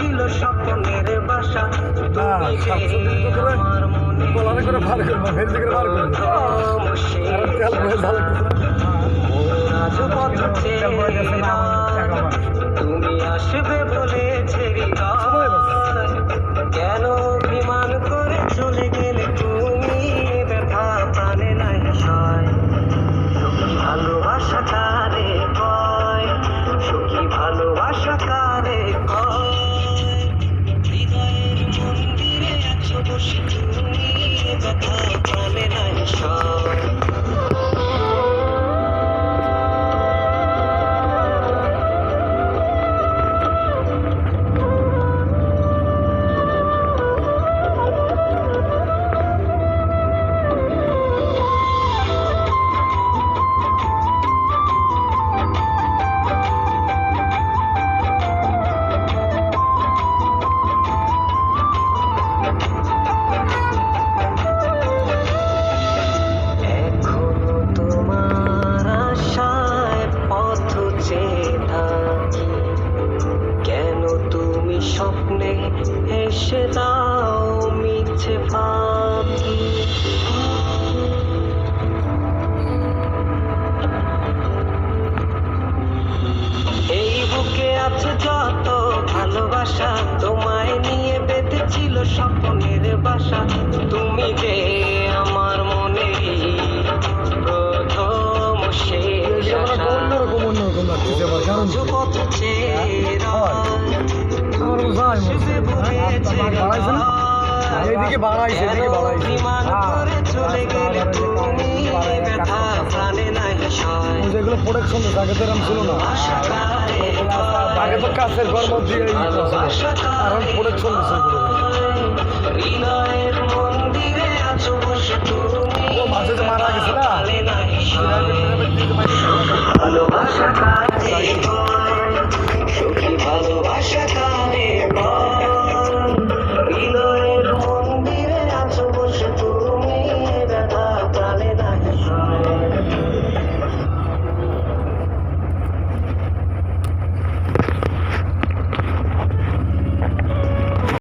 ছিল স্বপ্নের বাসা তুমি আমার মনে করে ভালো করবো ভেন্ডি করে ভালো করবো তুমি আসবে বলেছে কেন অভিমান করে চলে গেলে তুমি ব্যথা প্রাণে নাই সয় ভালোবাসা কারে কয় সুখী ভালোবাসা কারে কয় হৃদয়ের মন্দিরে আছো বসে তুমি ব্যথা প্রাণে নাই সয় কেন তুমি স্বপ্নে এসে দাও মিছে ভাবি এই বুকে আছে যত ভালোবাসা তোমায় নিয়ে বেঁধেছিল স্বপ্নের বাসা তুমি যে আমার মনে প্রথম শেষ আশা এইদিকে বাড়াইছে চলে গেলে তুমি ব্যথা প্রাণে নাই সয় যেগুলো প্রোটেকশন আগে তো এরকম ছিল না আগে তো কাছের কর্ম দিয়ে প্রোটেকশন দিচ্ছে